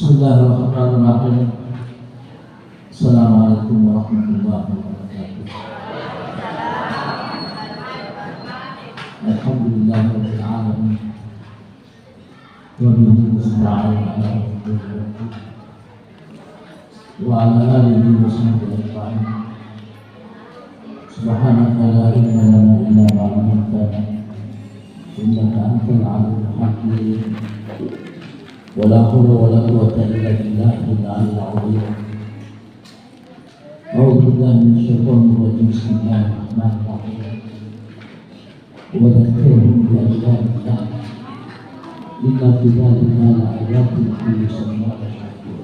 Bismillahirrahmanirrahim. Assalamualaikum warahmatullahi wabarakatuh. Alhamdulillahirabbil alamin. Wa bihi nasta'in ala umuri wa ala alihi wa sahbihi ajma'in. Subhanaka la ilma lana illa ma 'allamtana innaka antal 'alimul hakim. ولا حول ولا قوة إلا بالله العلي العظيم. أعوذ بالله من الشيطان الرجيم. بسم الله الرحمن الرحيم. وذكرهم بأيام الله إن في ذلك لآيات لكل صبار شكور.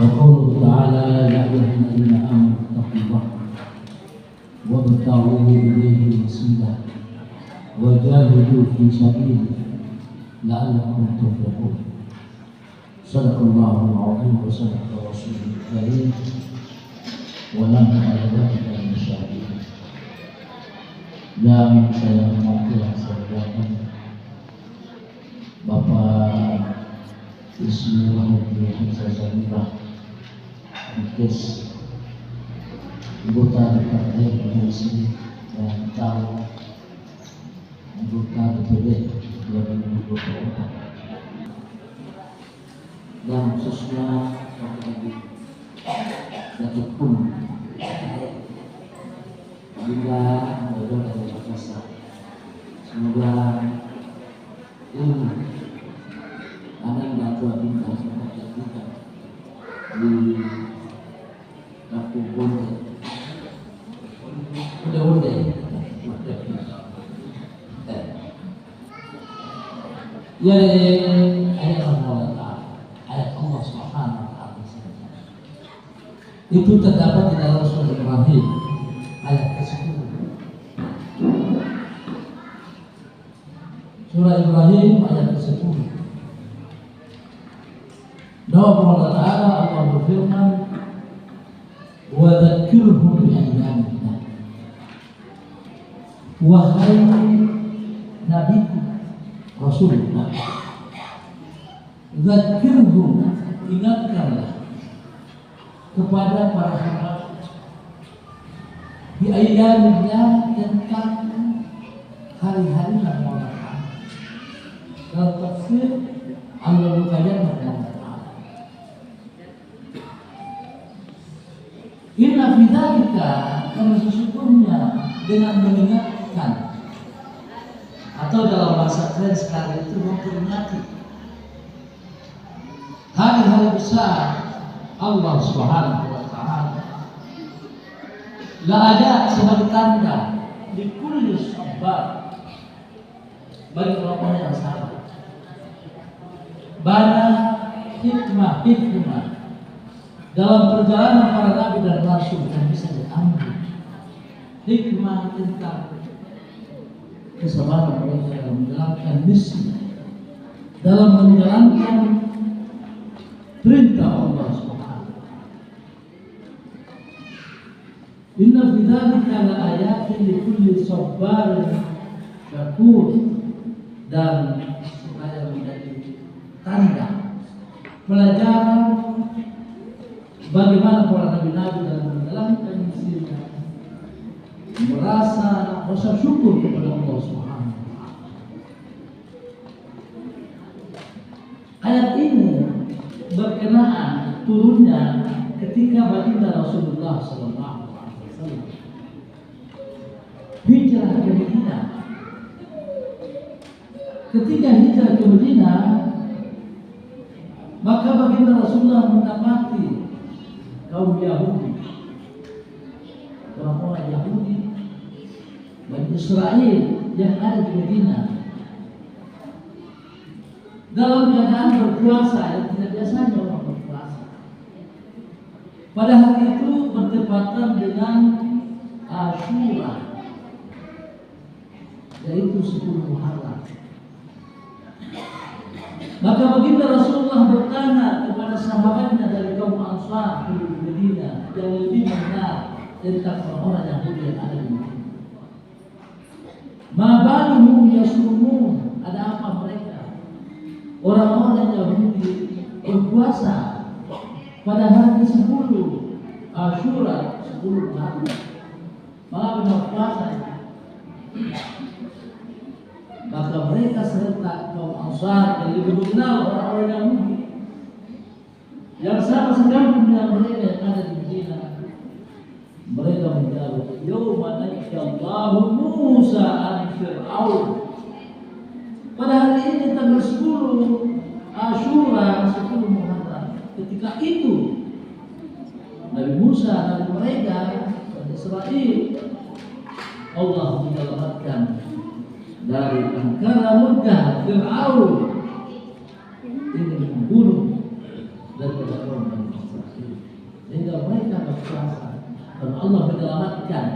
وقوله تعالى يا أيها الذين آمنوا اتقوا الله وابتغوا إليه وسيلة وجاهدوا في سبيله لعلكم تفلحون. صدق الله العظيم وصدق رسوله الكريم ونحن على ذلك من الشاهدين. Yang saya hormati, yang saya banggakan, Bapak Ismail Hamzah Mukis, anggota Partai Koalisi dan calon anggota DPD 2024, dan khususnya bagi Datuk Pun Bunda Dodo dari Makassar. Semoga ilmu anak datua bintang semoga kita di Kampung Bonde ya ayat Allah Subhanahu wa ta'ala itu terdapat di dalam surah Ibrahim ayat ke-10. Surah Ibrahim ayat ke-10. Allah Ta'ala Allah berfirman, wa dzakirhum bi ayyamillah. Wahai nabiku Rasulullah, dzakirhum, ingatkanlah kepada para sahabat di ayyamillah, tentang hari-hari yang Allah Ta'ala. Dalam tafsir Allah Ta'ala inna fi dzalika, karena sesungguhnya dengan mengingatkan, atau dalam bahasa keren sekarang itu memperingati hari-hari besar Allah Subhanahu wa ta'ala, la ada sebagai tanda di kulli sabar, bagi orang yang sabar, banyak hikmah dalam perjalanan para nabi dan rasul yang bisa diambil. Hikmah tentang kesabaran mereka dalam menjalankan misi, dalam menjalankan perintah Allah Subhanahu. Inna fi dzalika la ayatin li kulli sabarin syakur, dan supaya menjadi tanda pelajaran bagaimana para nabi-nabi dalam menjalankan misinya, merasa rasa syukur kepada Allah Subhanahu wa ta'ala. Ayat ini berkenaan turunnya ketika baginda Rasulullah SAW hijrah ke Madinah. Ketika hijrah ke Madinah, maka baginda Rasulullah mendapati kaum Yahudi, orang-orang Yahudi Bani Israel yang ada di Madinah dalam keadaan berpuasa yang tidak biasanya orang berpuasa. Pada hari itu bertepatan dengan Asyura, yaitu 10 Muharram. Maka baginda Rasulullah bertanya kepada sahabatnya dari kaum Ansar di Madinah yang lebih mengenal tentang orang-orang Yahudi yang ada di Madinah. Ma baluhum yasumun, ada apa mereka? Orang-orang Yahudi berpuasa pada hari ke-10 Asyura, 10 hari. Malah berpuasa. Maka mereka serta kaum Ansar yang lebih dikenal orang-orang Yahudi yang sama sekampung dengan mereka yang ada di Medina, mereka menjawab, "Yauma najjallahu Musa an Fir'aun." Pada hari ini tanggal 10 Asyura, 10 Muharram, ketika itu Nabi Musa dan mereka dan Israel Allah menyelamatkan dari angkara murka Fir'aun ini membunuh daripada kaum Bani Israil, sehingga mereka berpuasa dan Allah menyelamatkan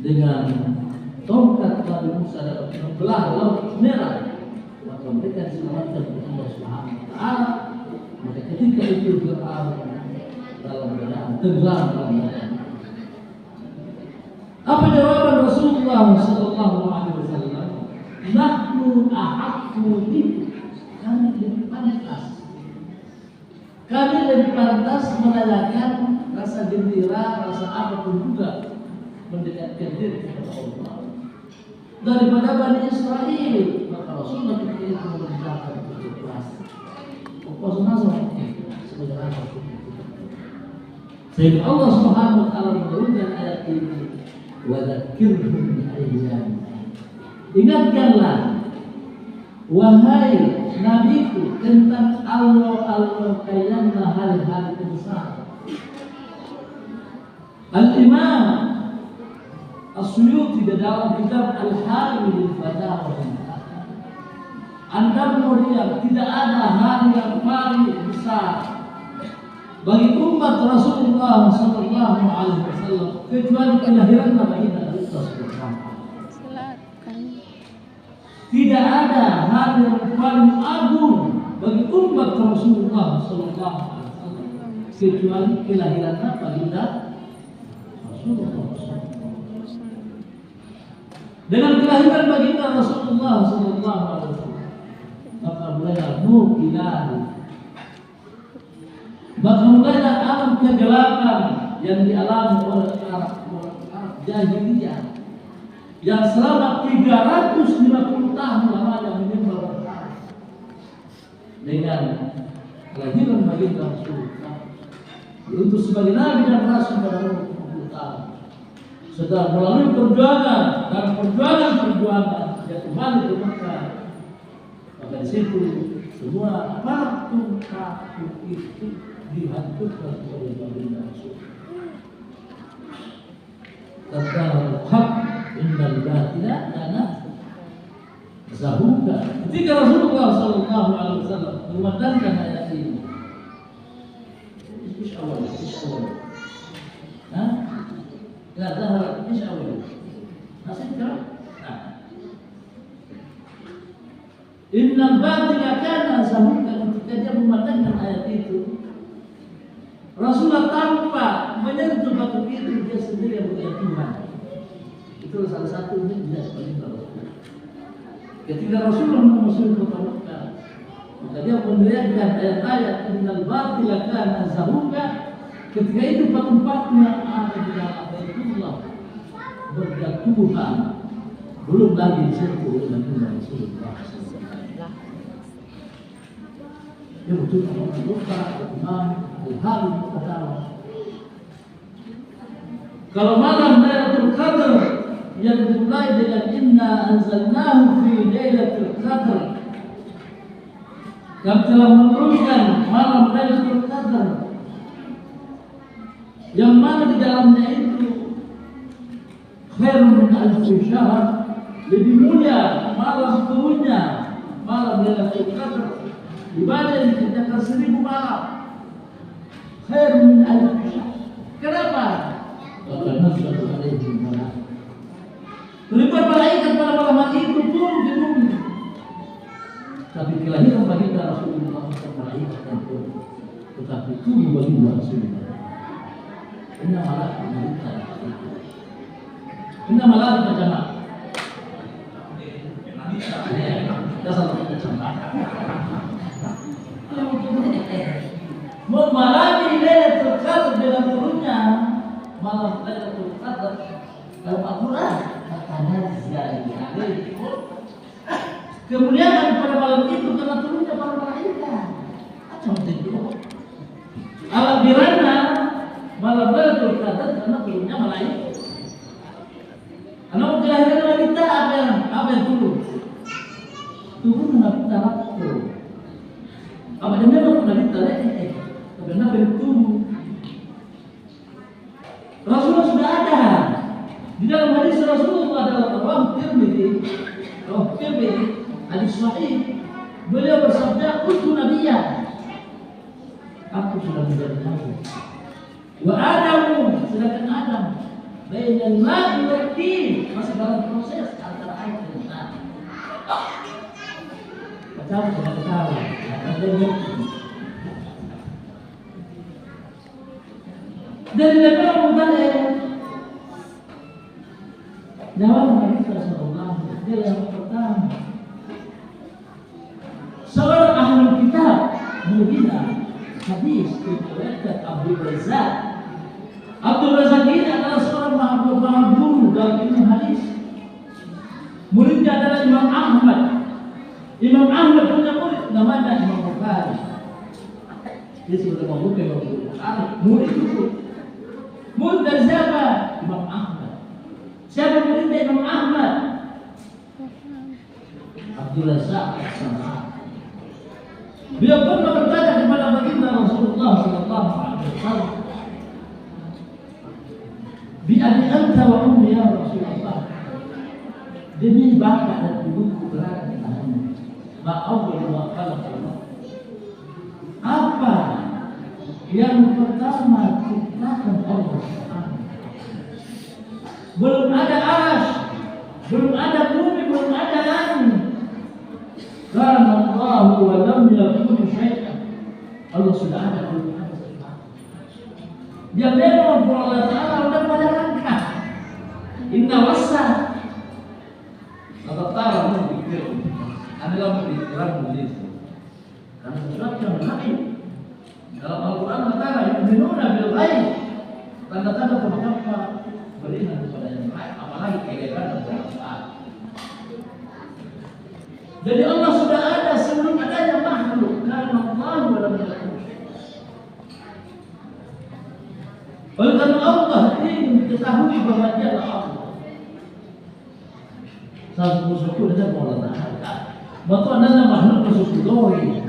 dengan tongkat Nabi Musa dalam membelah laut merah, maka mereka diselamatkan oleh Allah Subhanahu wa taala. Maka ketika itu Fir'aun dalam keadaan tenggelam dalam badai. Apa jawaban Rasulullah sallallahu alaihi wasallam? Nahnu ahaqqu bihi. Kami lebih pantas. Kami lebih pantas menanyakan rasa gembira, rasa apapun juga mendekatkan diri kepada Allah daripada Bani Israel. Maka Rasulullah ketika itu memerintahkan untuk berpuasa. Puasa Nazar sebagai rasa syukur. Sehingga Allah Subhanahu wa taala menurunkan ayat ini, wa dzakirhum bi ayyam. Ingatkanlah wahai nabiku tentang Allah kayana hal-hal besar. Al-Imam As-Suyuti di dalam kitab Al-Hamil Fatawa Anda melihat tidak ada hari yang paling besar bagi umat Rasulullah sallallahu alaihi wasallam kecuali kelahiran Nabi Isa bersama. Tidak ada hari yang paling agung bagi umat Rasulullah sallallahu alaihi wasallam kecuali kelahiran Nabi Rasulullah. Dengan kelahiran baginda Rasulullah sallallahu alaihi wasallam maka mulailah nur ilahi, maka mulailah alam kegelapan yang dialami oleh Arab jahiliyah yang selama 350 tahun lamanya menyembah berhala. Dengan kelahiran baginda Rasulullah diutus sebagai nabi dan rasul pada umur 40 tahun, setelah melalui perjuangan dan perjuangan dia kembali ke Mekah. Maka di situ semua patung itu dihancurkan oleh baginda Rasul. Tentang hak innal batila kana zahuka. Ketika Rasulullah sallallahu alaihi wasallam memandangkan ayat ini, ish awal. La zahara ish awal. Masih kan? Innal batila kana zahuka. Ketika dia memandangkan ayat itu, Rasulullah tanpa menyentuh batu itu dia sendiri yang punya Tuhan. Itu salah satu jelas perintah Rasulullah. Ketika Rasulullah memasuki kota Mekah, maka dia meneriakkan ayat-ayat innal batila kana zahuka. Ketika itu patung-patung yang ada di dalam Baitullah berjatuhan, belum lagi disentuh oleh Rasulullah. Dia betul-betul lupa Imam Al-Hamid Fatawa. Kalau malam Lailatul Qadar yang dimulai dengan inna anzalnahu fi Lailatul Qadar, kami telah menurunkan malam Lailatul Qadar yang mana di dalamnya itu khairun min alfi syahr, lebih mulia malam turunnya malam Lailatul Qadar. Ibadah yang dikerjakan 1000 malam khairun min alfi syahr. Kenapa? Karena nazzala alaihi malaikah. Ribuan malaikat pada malam hari itu turun ke bumi. Tapi kelahiran baginda Rasulullah SAW malaikat yang turun, tetapi tubuh baginda Rasulullah. Inna malaikat. Inna malaikat jamaah. Kita satu sama. malam Lailatul Qadar dalam Al-Quran, tanazzal alaihi. Kemuliaan pada malam itu karena turunnya para malaikat. Macam itu. Alat birana malam Lailatul Qadar karena turunnya malaikat. Kalau kelahiran wanita apa yang turun? Turun wanita waktu. Apa yang memang wanita lagi? Karena berturun. Rasulullah sudah ada. Di dalam hadis Rasulullah adalah Rawahu Tirmidzi, hadis sahih. Beliau bersabda, "Kuntu nabiyyan." Aku sudah menjadi nabi. Wa Adamu, sedangkan Adam bainal ma'i wal tin, masih dalam proses antara air dan tanah. Macam sudah ketahui. Dari level mubalik jawab Nabi Rasulullah. Dia yang pertama, seorang ahli kitab membina hadis diriwayatkan Abdul Razak. Abdul Razak ini adalah seorang mahguru dalam ilmu hadis. Muridnya adalah Imam Ahmad. Imam Ahmad punya murid namanya Imam Bukhari. Dia sudah membuka Imam Bukhari. Murid itu murid dari siapa? Imam Ahmad. Siapa muridnya Imam Ahmad? Abdul Razak As-San'ani. Beliau pernah bertanya kepada baginda Rasulullah sallallahu alaihi wasallam, "Bi abi anta wa ummi ya Rasulullah." Demi bapak dan ibuku berada di tanganmu. Ma'awwal wa khalaqallah. Apa yang pertama ciptakan Allah Subhanahu. Belum ada arsy, belum ada bumi, belum ada langit. Karena Allah wa lam yakun syai'an. Allah sudah ada, belum ada sesuatu. Dia memang Allah Ta'ala sudah pada langkah. Inna wasa. Allah Ta'ala memikir. Adalah pemikiran begitu. Karena sesuatu yang lain. Dalam Al-Quran katakan yu'minuna bil ghaib. Tanda-tanda kenapa beriman kepada yang lain, apalagi kegagalan dan kecelakaan. Jadi Allah sudah ada sebelum adanya makhluk. Karena Allah dalam dalam. Oleh karena Allah ingin diketahui bahwa Dia adalah Allah. Saat bersyukur dia Allah Ta'ala. Batu anda makhluk bersyukur doi.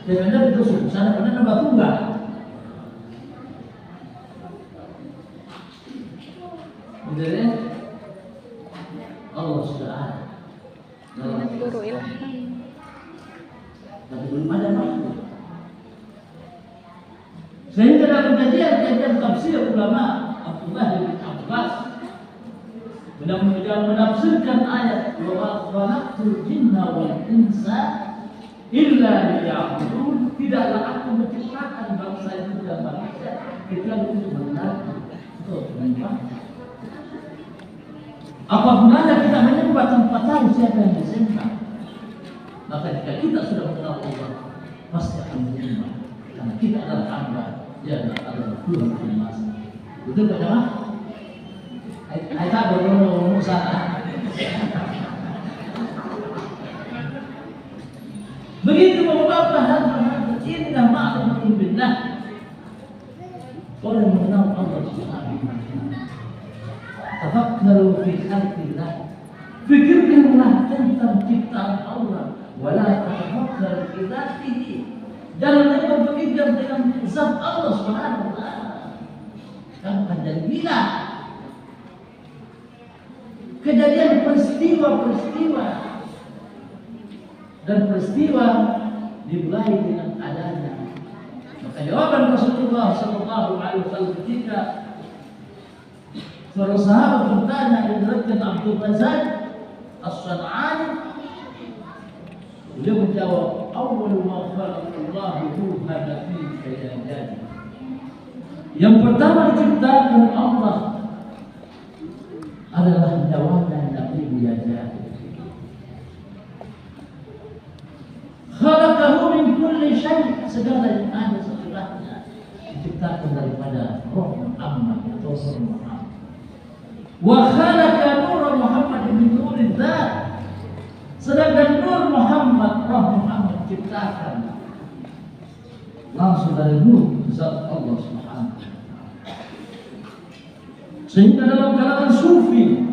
Dan anda bersyukur sana anda batu enggak. Jadi Allah sudah ada. Guru ilham. Tapi belum ada makhluk. Sehingga dalam kajian tafsir ulama Abdullah bin Abbas dalam menafsirkan ayat wa khalaqtul jinna wal insa illa liya'budun, tidaklah aku menciptakan bangsa itu dan manusia kecuali untuk menyembah. Apa gunanya kita menyembah tanpa tahu siapa yang disembah? Maka jika kita sudah mengenal Allah, pasti akan menyembah. Karena kita adalah hamba, Dia adalah Tuhan Maha. Betul tak jemaah? Saya tak berumur sana. Begitu beberapa hal inilah ma'rifatun billah. Orang mengenal Allah Subhanahu wa taala. Tafakkaru fi khalqillah. Fikirkanlah tentang ciptaan Allah. Wala tafakkaru fi dzatihi. Jangan lupa berpikir dengan zat Allah Subhanahu wa taala. Kamu akan jadi gila. Kejadian peristiwa-peristiwa dan peristiwa dimulai dengan adanya. Maka jawaban Rasulullah sallallahu alaihi wasallam ketika seorang sahabat bertanya yang diriwayatkan Abdul Razak As-San'ani, beliau menjawab, "Awwalu ma khalaqallahu hadza fi kayyadati." Yang pertama diciptakan Allah adalah jawaban Nabi Muhammad. Khalaqahu min kulli syai', segala yang ada setelahnya diciptakan daripada roh amma Mukhtasar Muhammad. Wa khalaqa nur Muhammad min nurid dzat. Sedangkan nur Muhammad, roh Muhammad ciptakan langsung dari nur zat Allah Subhanahu wa taala. Sehingga dalam kalangan sufi,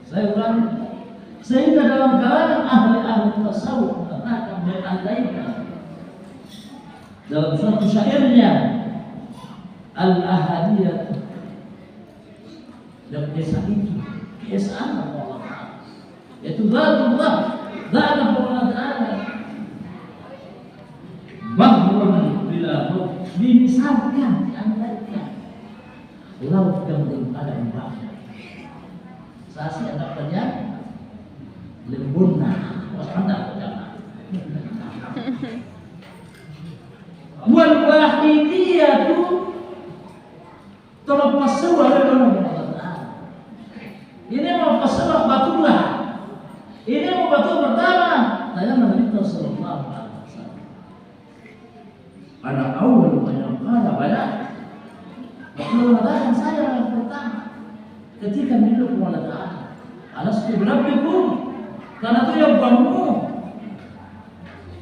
saya ulangi, sehingga dalam kalangan ahli-ahli tasawuf mengatakan mengandaikan dalam suatu syairnya al-ahadiyah, dan keesaan itu keesaan Allah Ta'ala, yaitu zatullah, zat Allah Ta'ala, bahwa bila dimisalkan, diandaikan laut yang belum ada ombaknya, sasi ada saja lembuna, waspada jangan. Wal wahidiyah itu terlepas suara dengan Allah Ta'ala. Ini mau pasrah batullah. Ini mau batul pertama. Saya Nabi Sallallahu Alaihi Wasallam. Pada awal banyak kala banyak. Batul mengatakan saya yang pertama. Ketika hidup Allah Ta'ala. Alastu birabbikum. Karena itu yang bangun.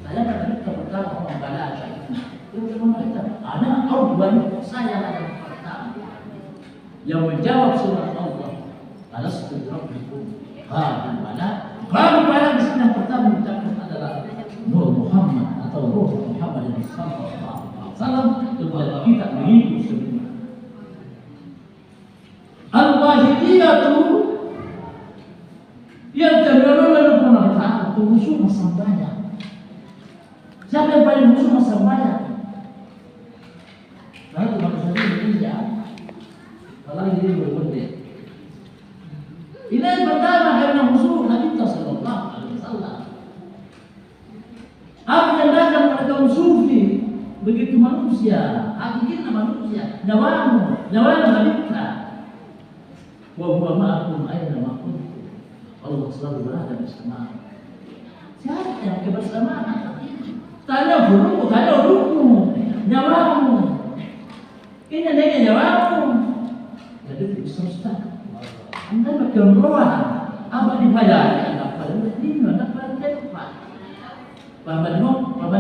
Saya Nabi pertama orang balaga. Itu mengatakan ada awal saya yang pertama. Yang menjawab surat Allah. Alastu birabbikum. Baru pada di sini yang pertama mengucapkan adalah Nur Muhammad atau Ruh Muhammad sallallahu alaihi wasallam, kepada kita begitu semua. Al-Wahidiyah itu yang terlalu Allah Ta'ala itu musuh masambanya. Siapa yang paling musuh masambanya? Lalu manusia ini dia, kalau ini berbeda. Ini yang pertama karena musuh Nabi Sallallahu Alaihi Wasallam. Apa yang datang pada kaum sufi begitu manusia, hakikatnya manusia, nyawamu Nabi-Nya. Wa huwa ma'akum aina ma kuntum. Allah selalu berada bersama. Siapa yang kebersamaan? Tanya gurumu, tanya gurumu, nyawamu. Ini nanya nyawamu. Jadi susah. Anda berkeruan, apa dibayar? Anda perlu ini, anda perlu tempat. Paman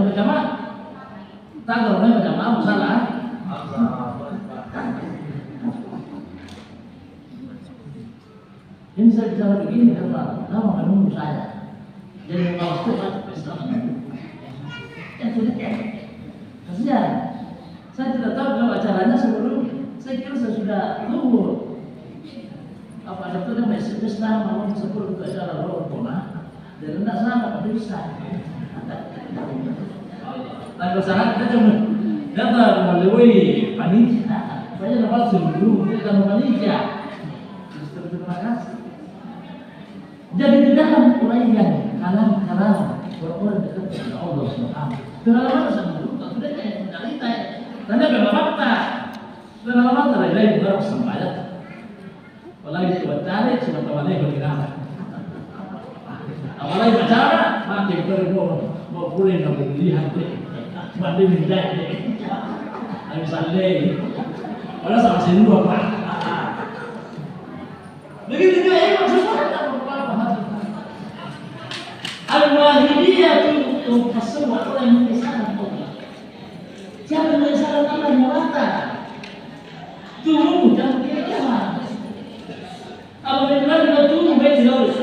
berjamaah, tak kalau mereka berjamaah salah. Ini saya bicara begini karena nama menunggu saya. Jadi kalau Tuhan pesta yang sudah kasihan. Saya tidak tahu kalau acaranya sebelum. Saya kira saya sudah tunggu. Apa ada tuh yang SMS nama mau sebelum ke acara Rokona dan tidak sama bisa. Tanpa syarat kita cuma datang melalui panitia. Saya dapat sebelum kita panitia. Terima kasih. Jadi di dalam uraian kalam orang dekat dengan Allah Subhanahu. Pengalaman sebelum tak sudah kayak mencerita. Karena pengalaman terlalu baru sampai. Apalagi bicara cuma temannya berkira. Apalagi bicara makin mau pulang mau lihat deh, mandi minta deh, habis sandai, kalau sama sini dua pak. Begitu juga ini maksudnya Al-Wahidiyah itu semua orang yang mengesahkan Allah. Siapa yang mengesahkan Allah nyawata? Tunggu jangan kira-kira. Kalau memang kita tunggu baik terus,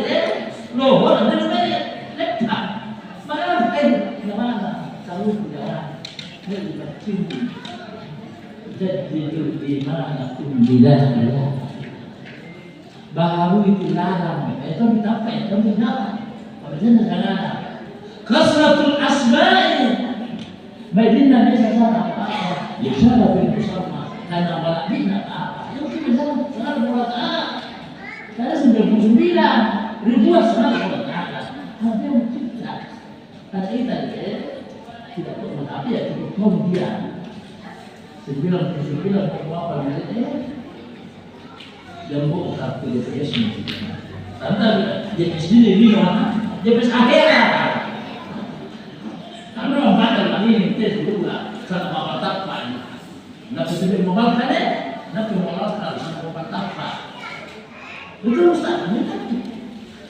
loh, orang itu lepas. Mana mana kalau tidak cinta, jadi di mana pun bila baru itu larang. Itu kita apa? Itu kita Bagaimana jangan kasratul asma'i. Madinah biasa sana apa? Yashara bil musamma. Karena balaknya apa? Itu kita sangat berat. Karena 99 ribuan sangat berat. Ada yang mencipta. Karena kita tidak perlu tapi ya cukup kemudian 99 apa yang bukan satu DPS karena DPS ini orang DPS akhirat. Karena orang bakal ini tes dulu lah sama apa tak pan. Nak sebut mobil kan? Nabi mengalahkan sama patah. Betul Ustaz, ini kan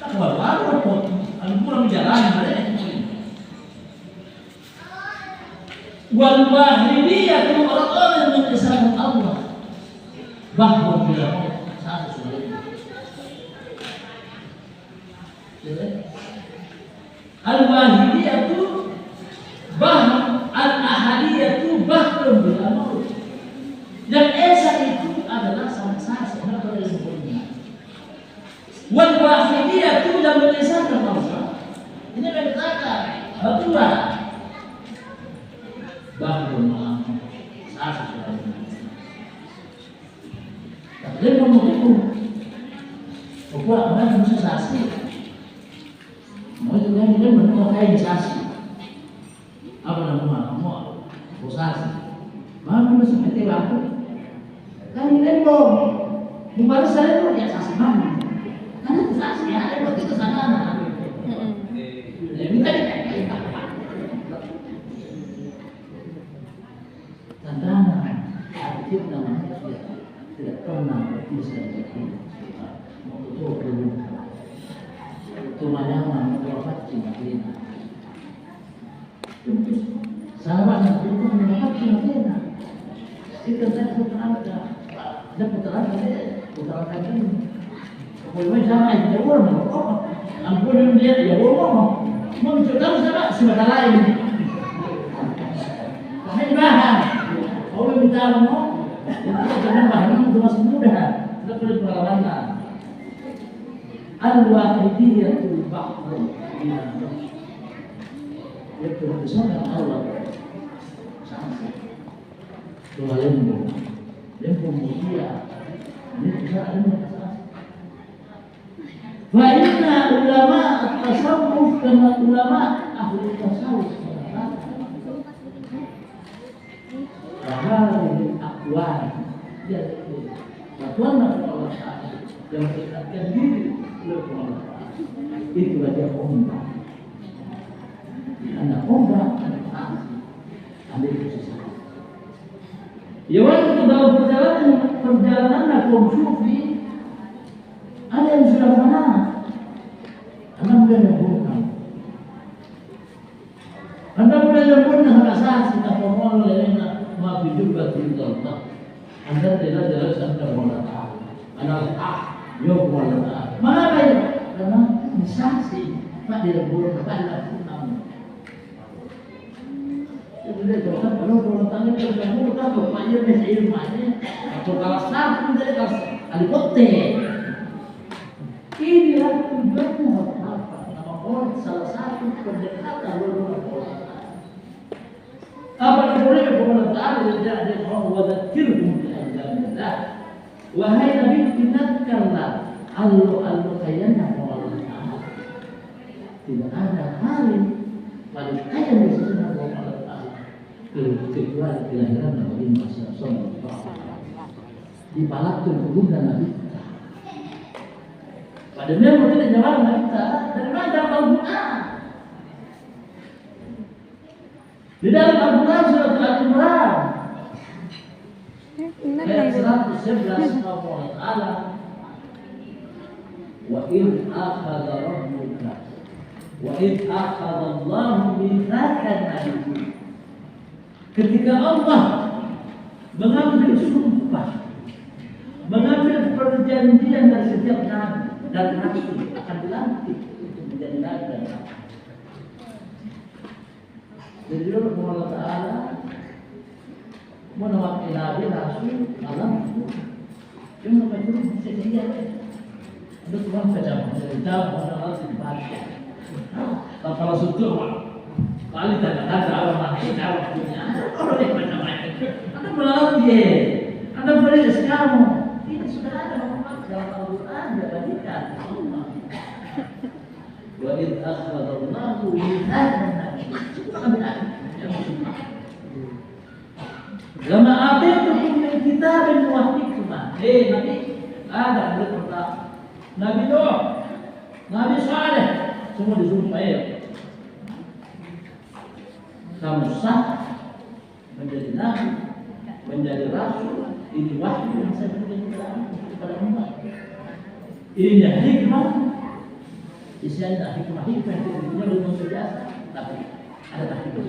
tak baru kok. Anu kurang jalan mereka. Wal wahidiyah itu orang-orang yang mengesahkan Allah. Bahwa bila mau satu sudah. Al wahidiyah itu bahwa al ahadiyah itu bahwa bila mau. Yang esa itu adalah sama-sama kenapa dia sempurna. Wal wahidiyah itu yang mengesahkan Allah. Ini berkata aturan bahwa satu sudah. Dia ngomong bahwa orang bisa sasi. Mau juga dia menurut kain sasi. Apa nama mau sasi? Mana masih mati aku? Kan ini dong. Bukan saya tuh ya sasi mana? Karena sasi ada waktu itu sana. Minta dikasih. Tandana aktif namanya tidak pernah bisa jadi betul tumanya wafat di Madinah. Sahabat Nabi itu wafat di Madinah. Itu saya putra dan putra ini. Pokoknya sama aja orang mau ampun dia ya orang mau mencoba sama sebentar lain. Kami bahan. Kalau minta mau, jangan bahan itu masih mudah. Tidak perlu pengalaman. Al-Wahidiyatul Bahru. Itu bersama Allah. Sama. Dua lembu mulia. Ini bisa ada. Wa inna ulama at-tasawuf kama ulama ahli tasawuf. Bahari akwal yaitu batuan Allah Ta'ala yang mendekatkan diri oleh Allah Ta'ala. Itu aja ombak. Karena ombak ada posisi. Ya waktu dalam perjalanan kaum sufi ada yang sudah fana, ada yang nyempurna. Anda mulai nyempurna sama asas kita ngomong lainnya. Maaf juga tidak. Anda tidak jelas Anda Allah Ta'ala. Anda yo Allah Ta'ala. Mana ya? Karena instansi Pak dilebur, Pak dilakukan. Jadi dia jawab kalau tanya ke kamu tahu Pak dia bisa ilmunya. Atau kalau satu dari kelas alikote. Inilah tujuannya apa? Nama orang salah satu pendekatan luar biasa. Apa yang boleh Allah Ta'ala tidak mau wadakirhum bi'adzamillah. Wahai Nabi, ingatkanlah Allah kayaknya Allah Ta'ala. Tidak ada hari paling kaya di sisi Allah Ta'ala kecuali kelahiran Nabi Muhammad SAW. Di balapun kubur dan Nabi. Padahal dia tidak jawab Nabi Ta'ala. Dari mana dalam Al-Quran? Di dalam Al-Quran surat Al-Imran ayat 111 Allah Ta'ala wa idh akhadha rabbuka wa idh akhadha Allahu mitsaqan nabiyyin. Ketika Allah mengambil sumpah, mengambil perjanjian dari setiap nabi dan rasul akan dilantik untuk menjadi nabi dan rasul. Jadi Allah Ta'ala menawaki Nabi Rasul alam cuma macam sedia ada Tuhan kacau jauh Allah dibaca kalau sudah kali tak ada orang lain jauh punya orang yang macam-macam anda melalui anda boleh kamu ini sudah ada dalam Al-Quran dibagikan wa idh akhadha Allahu mitsaqan lama atitukum min kitabin wa hikmah. Nabi ada berkata Nabi Nuh, Nabi Saleh semua disumpah kamu sah menjadi nabi, menjadi rasul Ini wahyu yang saya berikan kepada umat. Ini hikmah. Isian hikmah yang tidak luar biasa, tapi ada takdir.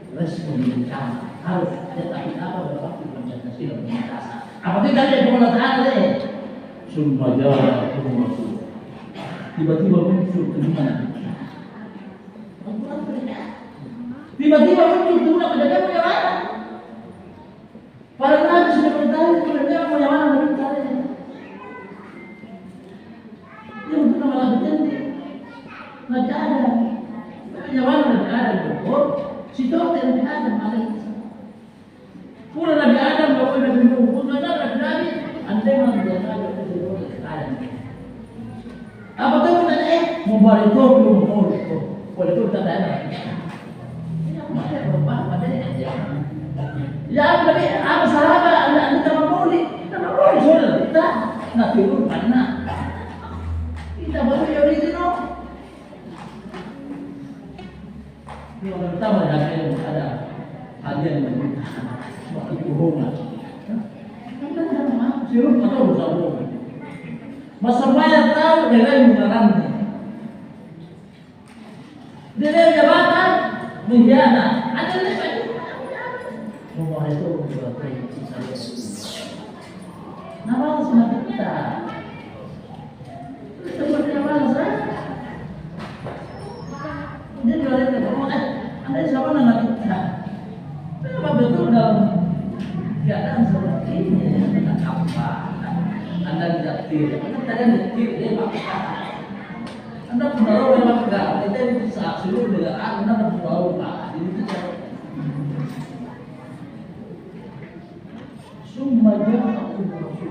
Respon bencana harus ada takdir apa berlaku Pancasila bermasa. Apa tidak ada Allah Taala deh? Summa jaa Rasul. Tiba-tiba muncul kemana? Tiba-tiba muncul tuna pedagang punya mana? Para nabi sudah beritahu pedagang punya mana beritahu. Yang tuna malah berjanji. Nabi Adam, punya mana Nabi Adam berkor? Si dokter Nabi Adam ada. Pula Nabi Adam bawa Nabi Nuh, pula Nabi andai mana dia ada Adam. Apa tu kita mau balik tu belum mau itu, boleh tu tak ada. Ya, tapi apa sahabat anda tak boleh sudah kita nak turun mana? Kita baru yang itu no. Ini orang pertama ada hadiah yang meminta waktu bohongan. Kita jangan maaf, sirup atau dosa bohong. Masa banyak tahu dia lain mengarangnya. Dia jabatan mengkhianat. Ada lepas semua itu berarti saya. Nama semua kita. Seperti apa saya? Dia berarti anda siapa nama kita? Apa betul dalam keadaan seperti ini? Dengan apa? Anda tidak tidak. Anda tidak dia makan. Anda penaruh memang enggak. Kita bisa seluruh negara. Anda penaruh pak. Ini tidak.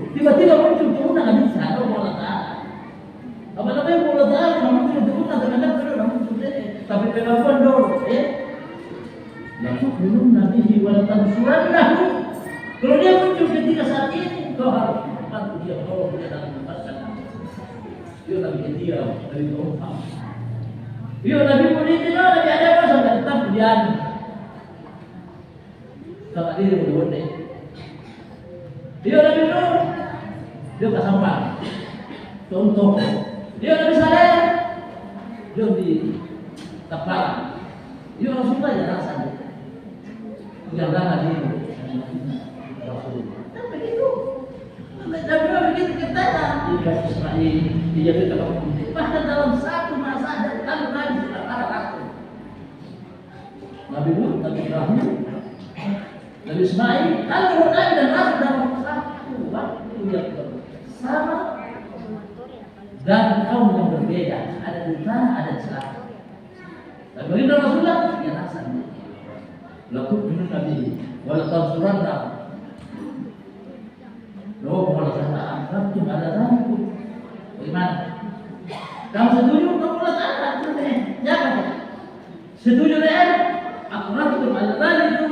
Tiba-tiba muncul tuna nggak bisa, atau bola tahan. Apa namanya bola tahan? Nggak muncul tuna, kadang-kadang nggak muncul deh. Tapi pengakuan dulu, lalu belum nabi hiwalatan surat nahu. Kalau dia muncul ketika saat ini, kau harus bantu dia kalau dia dalam masalah. Dia nabi dia dari Tuhan. Dia nabi politik, nabi ada apa sampai tetap dia. Kalau dia boleh. Dia Nabi Nuh, dia tak sampai. Contoh, dia Nabi Saleh, dia di Tapal. Dia orang Sunda ya rasanya. Jangan lagi. Dan begitu, Nabi begitu kita di Israel, di Jabal Tabat. Bahkan dalam satu masa ada kalau Nabi ada satu. Nabi Nuh, Nabi Ibrahim, Nabi Ismail, kalau Nabi dan Nabi dalam waktu yang sama dan kaum yang berbeda, ada di tanah, ada di selatan. Dan begitu Rasulullah yang rasanya. Lalu minum Nabi, walau suranda, loh kalau saya angkat tu ada rambu, bagaimana? Kamu setuju? Kamu letak tu deh, jangan. Setuju deh? Aku ratu ada tadi tu,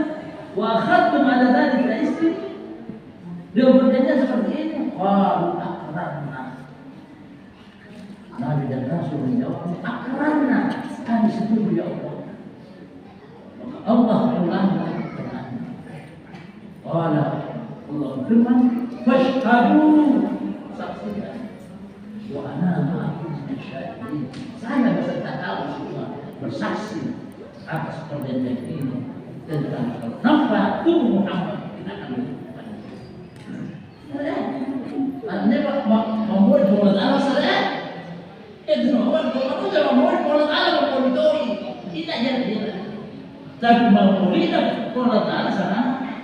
waktu ada tadi kita istri. Dia bertanya seperti ini, wah akrarna. Nabi dan Rasul menjawab, akrarna. Kami setuju ya Allah. Maka Allah mengulangi pertanyaan. Allah firman, fashhadu, saksikan. Wa ana ma'akum bisyahidin. Saya beserta kamu semua bersaksi atas perjanjian ini tentang nampak tubuh Muhammad kita akan anda membuat bola tanah salah, itu membuat bola tanah membuat bola tanah mempolitori, tidak jadi. Tapi mempolitori bola tanah sana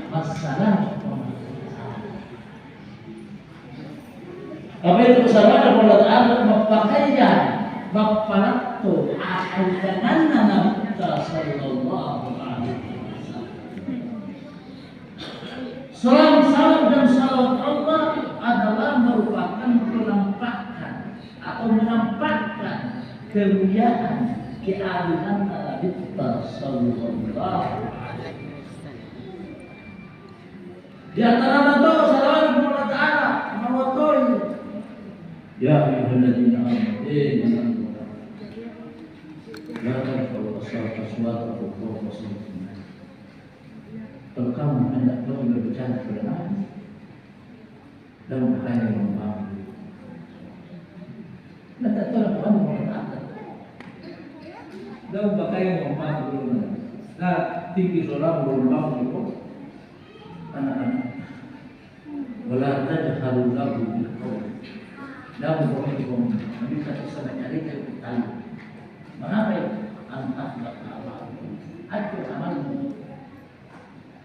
masalah. Apa itu masalah bola tanah mempakainya, mempalatu asalkan Nabi Sallallahu Alaihi Wasallam. Salam dan salawat Allah adalah merupakan penampakan atau menampakkan kemuliaan keadilan Nabi Sallallahu Alaihi Wasallam. Di antara bentuk salawat Allah Taala mewakili ya ayyuhalladzina amanu la tarfa'u aswatakum fawqa sawti Kalau kamu hendak berbicara kepada Nabi, dalam pakaian yang membangun. Nah, tak tahu apa yang mau kata. Dalam pakaian yang membangun. Nah, tinggi seorang berlambang itu anak-anak. Wala tajharu lahu bil qawl. Dalam berhubung Nabi kasih mencari ketahuan. Mengapa antah amal? Aku amalmu.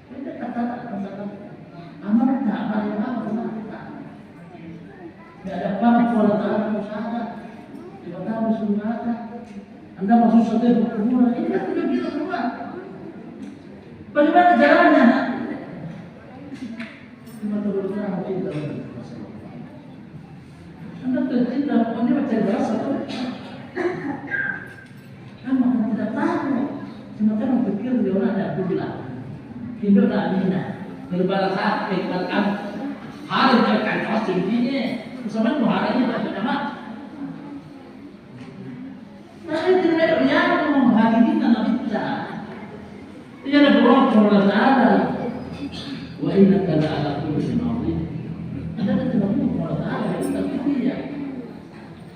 Kita kata amal tak amal yang apa? Tidak ada pampu Allah Ta'ala usaha. Tiba-tiba sunnah. Anda masuk satu perkumpulan ini kan tidak bisa semua. Bagaimana caranya? Cuma terus-terang cinta. Anda tercinta, Anda mencari rasa tu. Kamu akan tidak tahu. Cuma kamu pikir dia orang ada pula. Hidup tak bina. Berbala saat kehidupan kamu. Harus akan kawas tingginya. Bersama muharanya tak bernama. Tapi tidak yang menghakimi tanah kita. Ia ada berdoa kepada Allah Ta'ala. Wa innaka la'ala kulli syai'in 'azim. Anda tidak berdoa kepada Allah Ta'ala yang tertinggi.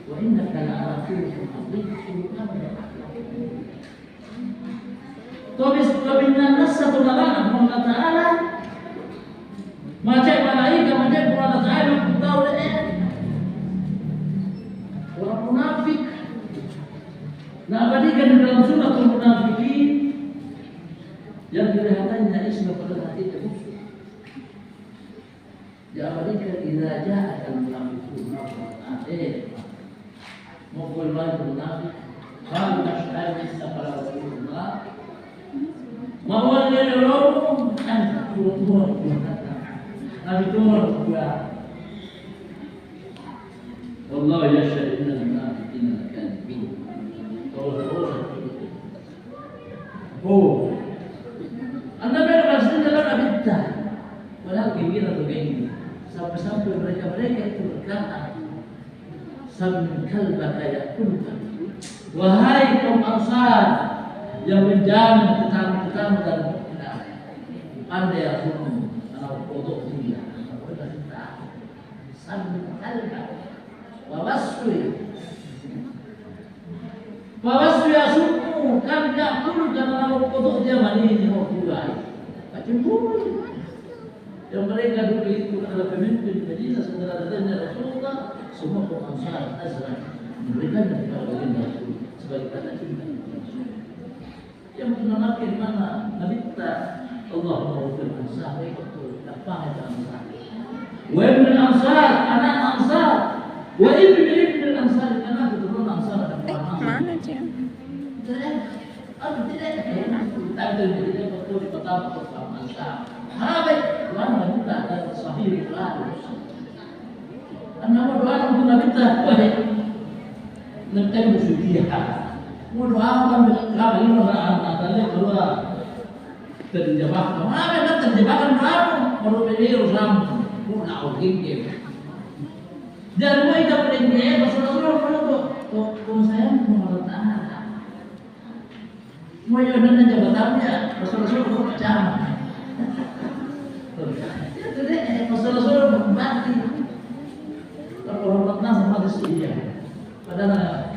Wa innaka la'ala kulli syai'in 'azim. Tapi nanas satu larangan Allah Ta'ala. Macam malaikat macam Allah Ta'ala tahu deh. Orang munafik. Nah, abadikan di dalam surah Al-Munafiqin yang kelihatannya isma pada hati musuh. Diabadikan idza ja'a al-munafiqun maupun lain munafik kalau nashhadu kepada Rasulullah mawalil lahum an turun Nabi turun juga. Wallahu yashhadu innal munafiqina lakadzibun. Anda berpasti dalam abiddah, padahal gembira atau gembira. Sampai-sampai mereka itu berkata, "Samin kalbaka yakulka." Wahai kaum Ansar yang menjamin tetangga-tetangga dan mukminah, pandai aku anak kodok dia, kita samin kalbaka, wawaswi. Bawas ya suku kan tidak perlu karena nama kodok dia mani mau pulang. Macam boleh. Yang mereka dulu itu adalah pemimpin Madinah setelah datangnya Rasulullah, semua kaum Ansar Azraq memberikan kepada baginda Rasul sebagai tanda cinta. Yang menanamkan mana Nabi kita Allah menguruskan Ansar itu apa itu Ansar? Wa ibn Ansar anak Ansar, wa ibn Ansar anak keturunan Ansar. Mana dia? Aku tidak tahu jadi betul di kota Ansar. Habis mana kita ada sahih lalu. Anak doa untuk Nabi kita, nanti musuh dia. Mau doa kan kami orang antara keluar terjebak. Mana nak terjebakan kamu? Kalau beliau ram, mau nak gini. Jangan mau ikut dia, Rasulullah kalau saya mau Ta'ala mau yaudah jabatannya Rasulullah macam jadi Rasulullah berbakti hormatnya sama dia padahal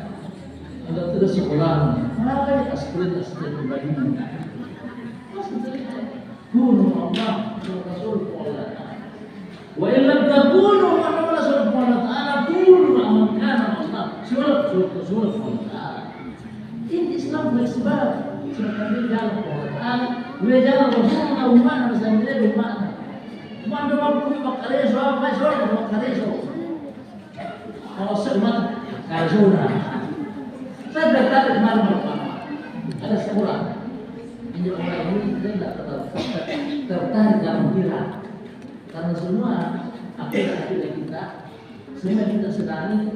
ada tidak sekolah apa ya asli pribadi kunu Allah Rasul Allah wa illam takunu Rasul Allah Ta'ala kunu amankan Allah surah Allah Ta'ala. Ini Islam bersebab sebenarnya jalan Quran, dia jalan Rasulullah umat bersama umat. Umat doang punya makhluk soal macam makhluk. Kalau seumat kazuna, saya berkata malam ada sekolah. Ini orang ini tidak tertarik dalam kira, karena semua akidah kita, semua kita sedang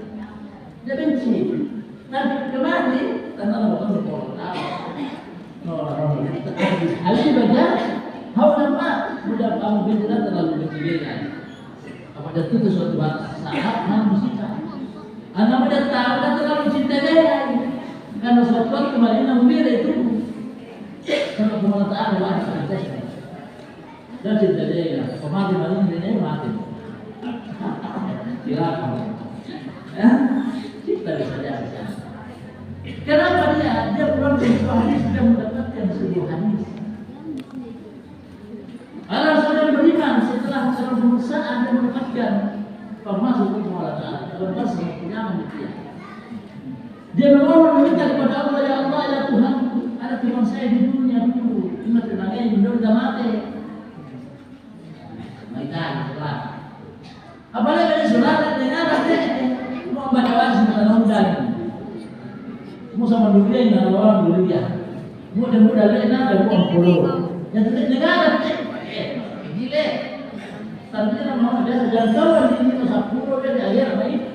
dia benci. Nah, kemarin karena Allah berkata, hal ini baca, hal apa? Mudah kamu bicara terlalu berlebihan. Apabila itu suatu saat kamu cinta, anda mudah tahu dan terlalu cinta dia. Karena suatu waktu kemarin nampil itu, karena Allah Ta'ala wajib atasnya. dan tidak pemati mati ini mati. Silakan. Ya, kita bisa jadi. Kenapa dia pulang ke hadis sudah mendapatkan sebuah hadis. Allah sudah beriman setelah pemeriksaan dan mendapatkan termasuk Allah Taala berbasis penyaman dia. Dia meminta kepada Allah, ya Allah, ya Tuhan, ada teman saya di dunia dulu, cuma tenaganya sudah mati. Maitan setelah. Apalagi ada surat dengan ada mau baca wajib undang. Mau sama dunia ini orang dunia. Mudah-mudahan lena ada uang puluh. Yang tidak negara gile. Tapi dia mau ada jalan ini sepuluh dia di akhir apa ini?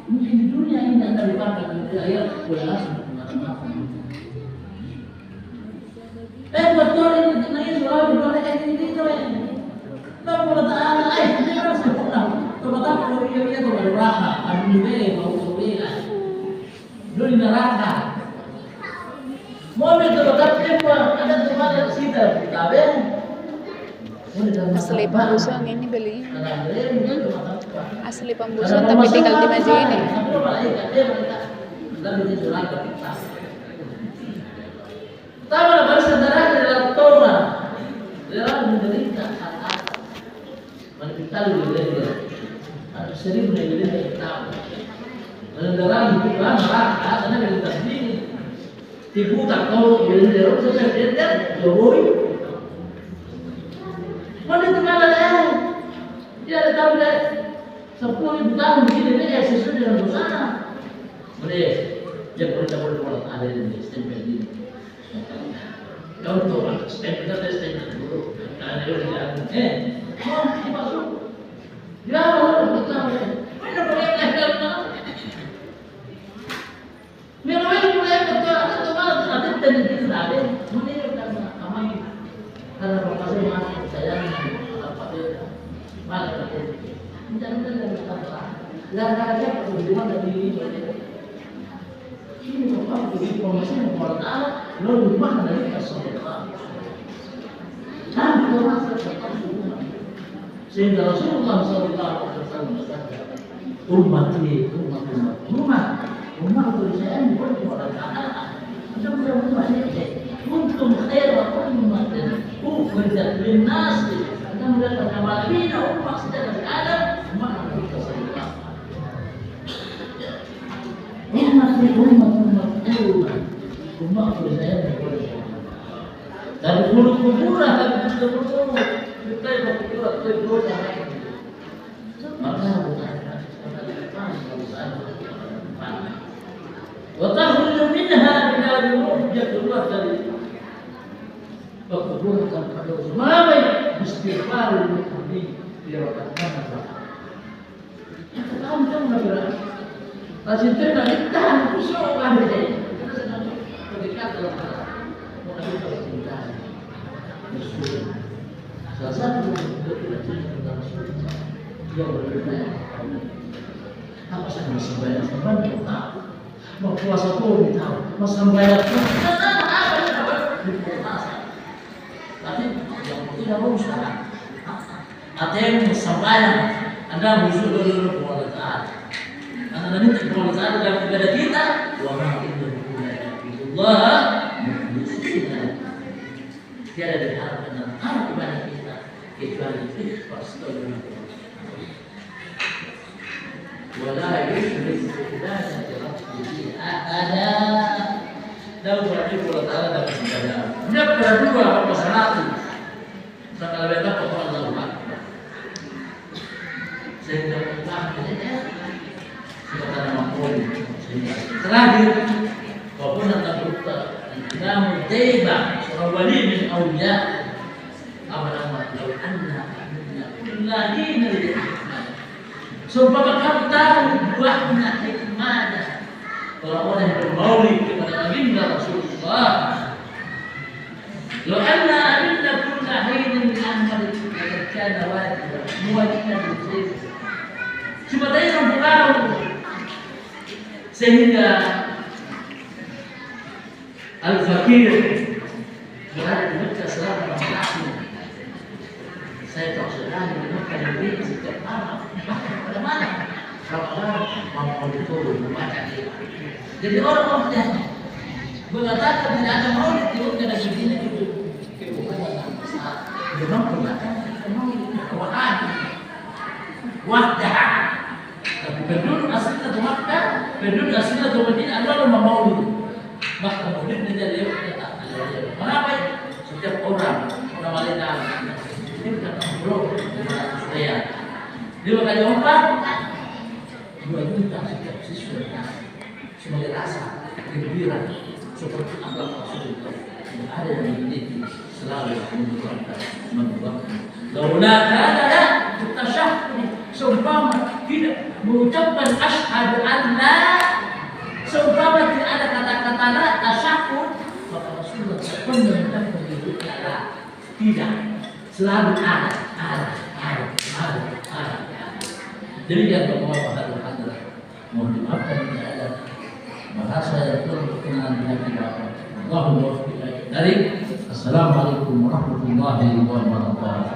Mungkin di dunia ini akan dipakai di akhir pulas. Betul ini nanya soal di luar kayak ini tu tak boleh tahan. Ini harus kita. Terutama kalau dia tu berapa? Ada nilai bau nilai. Dulu neraka. Mobil terletak tempat ada tempat yang sitar tabe. Asli pembusung ini beli. Asli pembusung tapi tinggal dimajuin ya. Tahu bahasa darah dalam Torah. Dalam menderita saat kita lebih sering menderita tahu. Dalam itu kan neraka karena dari tadi tipu tak tahu dari sesuatu dia Jokowi. Mana itu malah dia ada tahu deh 10.000 tahun begini dia sesuai dengan busana. Boleh dia boleh ada di stempel ini. Kau tahu stempel dulu. Ada yang mau dimasuk. Ya Allah betul. Mana boleh legal. Memang mulai betul atau malah ada tendensi ada mulai karena aman karena berkasih masih saya apa dia malah menjadi dari kata larangnya perhubungan dari ini apa begitu informasi yang berkaitan lalu rumah dari kesopanan dan termasuk sehingga Rasulullah SAW umat tulisan boleh orang macam rumah ini untung khair wa ummatin ukhrijat linnas dan mereka kembali umat sedang ada umat kita semua umat tulisan boleh dari kuburan dan kuburan kita berdoa maka وتخرج منها من المرجة الوتر وقبولك القدوس ما بين باستغفار المقربين في ركعتنا kamu berapa? Masih tertahan kusuk kan ini. Ketika dalam mulai percintaan, salah satu bentuk cinta Rasulullah yang berbeda. Apa saja masih banyak teman tahu. Mau puasa pun tahu, mau sembahyang pun apa yang dapat dipuasa. Tapi yang tidak mau salah. Artinya sembahyang Anda musuh dulu kepada Taala. Anda nanti kepada Taala dalam ibadah kita, wa ma illallah mukhlisina. Tiada diharapkan dalam amal ibadah kita kecuali ikhlas dan wala yusyrik billahi rabbihi ahada. Dan berarti Allah Taala dalam ibadah. Dia berdua apa salatu. Sekali beta kepada Allah. Sehingga Allah sudah mampu. Terakhir, walaupun anda berkata, Imam Taibah, seorang wali min awliya, apa-apa, kalau anda lagi dari sumpah kamu tahu buahnya hikmahnya. Kalau orang yang bermaulid kepada Nabi Rasulullah, kalau anda aminna kulla hinin min amal kana wajiban, muwajiban bisayf. Cuma tadi kamu tahu sehingga al-fakir berada di Mekah selama 6 tahun. Saya tak sekali menemukan diri setiap malam, bahkan pada malam Ramadan mau diturun membaca dia. Jadi orang mengatakan tidak ada maulid di negara begini itu bukan besar. Memang perbuatan maulid kewaan, wahdah. Tapi penduduk asli atau Makkah, penduduk asli atau Madinah adalah rumah maulid. Maka maulid menjadi tetap. Kenapa? Setiap orang Madinah ini berkata bro, saya 5 kali umrah 2 juta setiap siswa sebagai rasa gembira seperti akhlak Rasulullah yang ada dalam diri selalu menguatkan. Laula kana tasyahhud seumpama tidak mengucapkan asyhadu an la, seumpama tidak ada kata-kata la tasyahhud, maka Rasulullah pun mengucapkan itu tidak, selalu ada. Jadi yang bapak hadrat mohon dimaafkan tidak ada bahasa yang kurang berkenan di hati bapak. Allahumma waffiq. Dari Assalamualaikum warahmatullahi wabarakatuh.